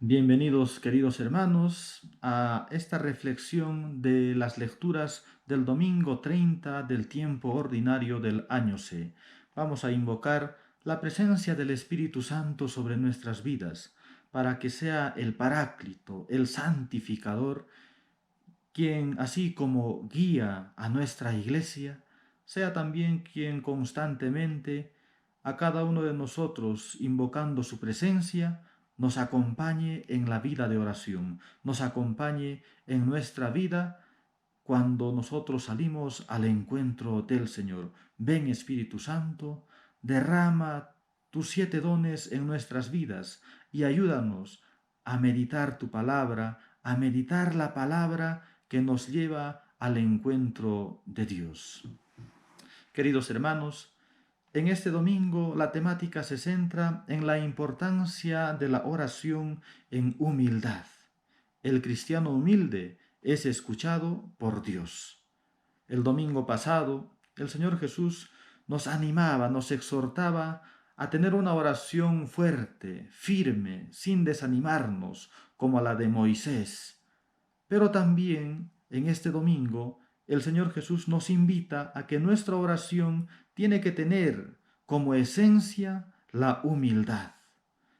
Bienvenidos, queridos hermanos, a esta reflexión de las lecturas del domingo 30 del tiempo ordinario del año C. Vamos a invocar la presencia del Espíritu Santo sobre nuestras vidas, para que sea el Paráclito, el Santificador, quien, así como guía a nuestra Iglesia, sea también quien constantemente a cada uno de nosotros, invocando su presencia, nos acompañe en la vida de oración, nos acompañe en nuestra vida cuando nosotros salimos al encuentro del Señor. Ven, Espíritu Santo, derrama tus 7 dones en nuestras vidas y ayúdanos a meditar tu palabra, a meditar la palabra que nos lleva al encuentro de Dios. Queridos hermanos, en este domingo la temática se centra en la importancia de la oración en humildad. El cristiano humilde es escuchado por Dios. El domingo pasado, el Señor Jesús nos animaba, nos exhortaba a tener una oración fuerte, firme, sin desanimarnos, como la de Moisés. Pero también en este domingo el Señor Jesús nos invita a que nuestra oración tiene que tener como esencia la humildad.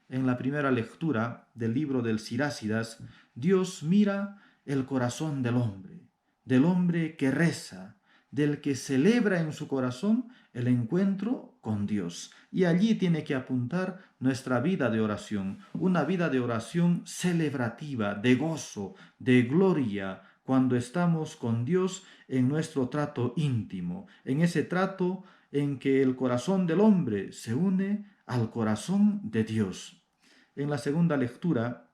En la primera lectura del libro del Sirácidas, Dios mira el corazón del hombre que reza, del que celebra en su corazón el encuentro con Dios. Y allí tiene que apuntar nuestra vida de oración, una vida de oración celebrativa, de gozo, de gloria, cuando estamos con Dios en nuestro trato íntimo, en ese trato en que el corazón del hombre se une al corazón de Dios. En la segunda lectura,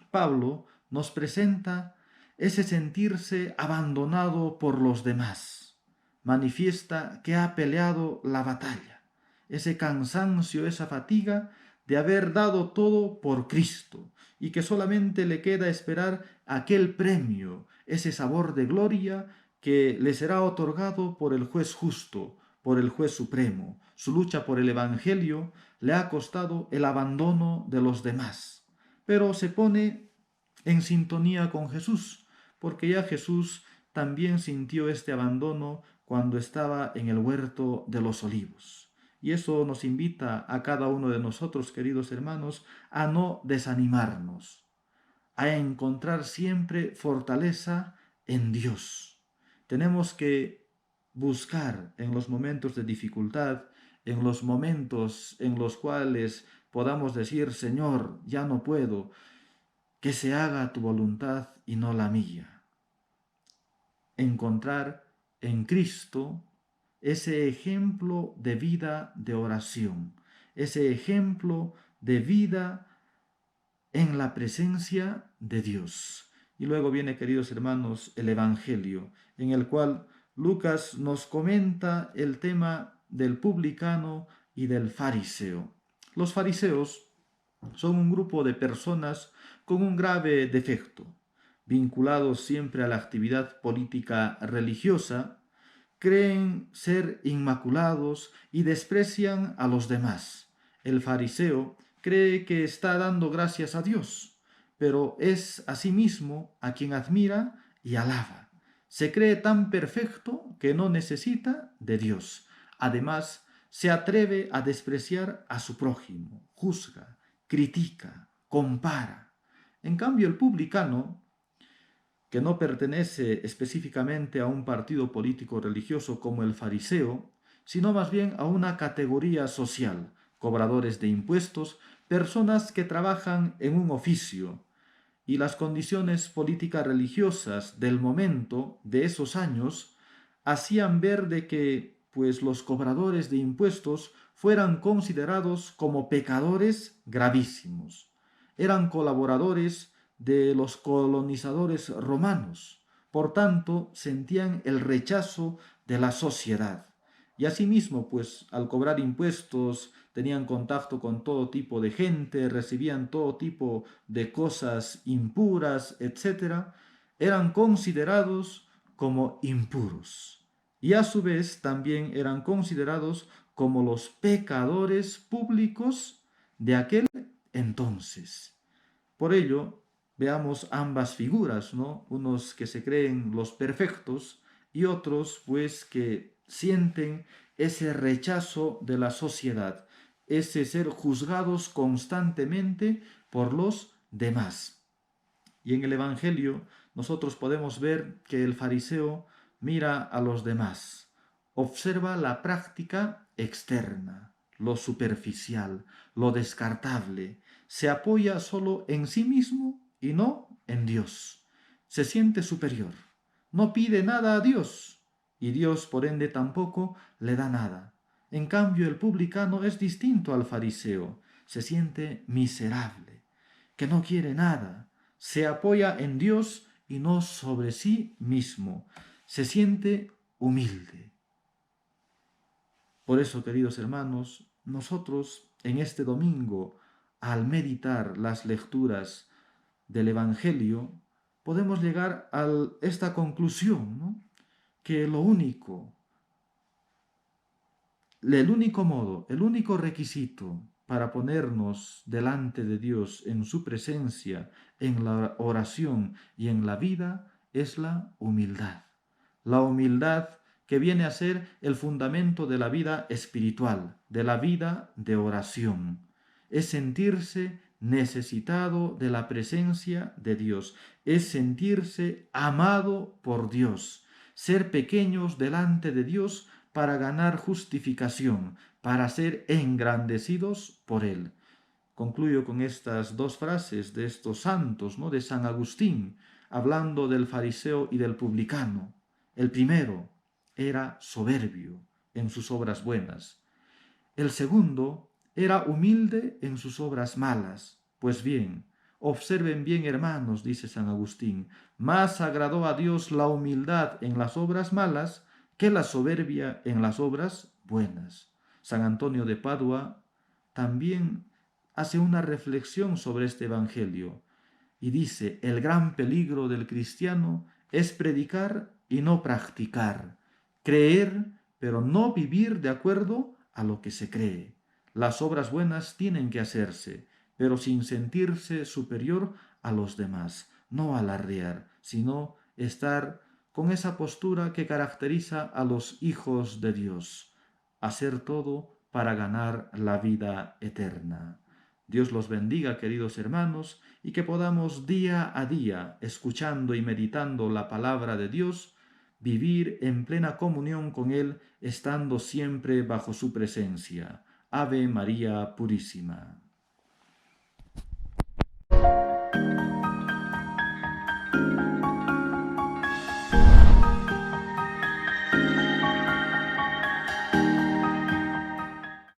Pablo nos presenta ese sentirse abandonado por los demás. Manifiesta que ha peleado la batalla, ese cansancio, esa fatiga de haber dado todo por Cristo y que solamente le queda esperar aquel premio, ese sabor de gloria que le será otorgado por el juez justo, por el juez supremo. Su lucha por el Evangelio le ha costado el abandono de los demás, pero se pone en sintonía con Jesús, porque ya Jesús también sintió este abandono cuando estaba en el huerto de los olivos. Y eso nos invita a cada uno de nosotros, queridos hermanos, a no desanimarnos, a encontrar siempre fortaleza en Dios. Tenemos que buscar en los momentos de dificultad, en los momentos en los cuales podamos decir, Señor, ya no puedo, que se haga tu voluntad y no la mía. Encontrar en Cristo ese ejemplo de vida de oración, ese ejemplo de vida en la presencia de Dios. Y luego viene, queridos hermanos, el Evangelio, en el cual Lucas nos comenta el tema del publicano y del fariseo. Los fariseos son un grupo de personas con un grave defecto, vinculados siempre a la actividad política religiosa, creen ser inmaculados y desprecian a los demás. El fariseo cree que está dando gracias a Dios, pero es a sí mismo a quien admira y alaba. Se cree tan perfecto que no necesita de Dios. Además, se atreve a despreciar a su prójimo, juzga, critica, compara. En cambio, el publicano, que no pertenece específicamente a un partido político religioso como el fariseo, sino más bien a una categoría social, cobradores de impuestos, personas que trabajan en un oficio, y las condiciones políticas religiosas del momento, de esos años, hacían ver de que pues los cobradores de impuestos fueran considerados como pecadores gravísimos. Eran colaboradores de los colonizadores romanos. Por tanto, sentían el rechazo de la sociedad. Y asimismo, pues al cobrar impuestos, tenían contacto con todo tipo de gente, recibían todo tipo de cosas impuras, etcétera, eran considerados como impuros. Y a su vez también eran considerados como los pecadores públicos de aquel entonces. Por ello, veamos ambas figuras, ¿no? Unos que se creen los perfectos y otros, pues, que sienten ese rechazo de la sociedad, ese ser juzgados constantemente por los demás. Y en el Evangelio nosotros podemos ver que el fariseo mira a los demás, observa la práctica externa, lo superficial, lo descartable, se apoya solo en sí mismo y no en Dios. Se siente superior, no pide nada a Dios y Dios por ende tampoco le da nada. En cambio el publicano es distinto al fariseo, se siente miserable, que no quiere nada, se apoya en Dios y no sobre sí mismo, se siente humilde. Por eso, queridos hermanos, nosotros en este domingo, al meditar las lecturas del Evangelio, podemos llegar a esta conclusión, ¿no? Que el único modo, el único requisito para ponernos delante de Dios en su presencia, en la oración y en la vida, es la humildad. La humildad que viene a ser el fundamento de la vida espiritual, de la vida de oración. Es sentirse necesitado de la presencia de Dios, es sentirse amado por Dios, ser pequeños delante de Dios para ganar justificación, para ser engrandecidos por Él. Concluyo con estas dos frases de estos santos, ¿no? De San Agustín, hablando del fariseo y del publicano. El primero era soberbio en sus obras buenas. El segundo era humilde en sus obras malas. Pues bien, observen bien, hermanos, dice San Agustín, más agradó a Dios la humildad en las obras malas que la soberbia en las obras buenas. San Antonio de Padua también hace una reflexión sobre este Evangelio y dice, el gran peligro del cristiano es predicar y no practicar, creer pero no vivir de acuerdo a lo que se cree. Las obras buenas tienen que hacerse, pero sin sentirse superior a los demás, no alardear, sino estar con esa postura que caracteriza a los hijos de Dios, hacer todo para ganar la vida eterna. Dios los bendiga, queridos hermanos, y que podamos día a día, escuchando y meditando la palabra de Dios, vivir en plena comunión con Él, estando siempre bajo su presencia. Ave María Purísima.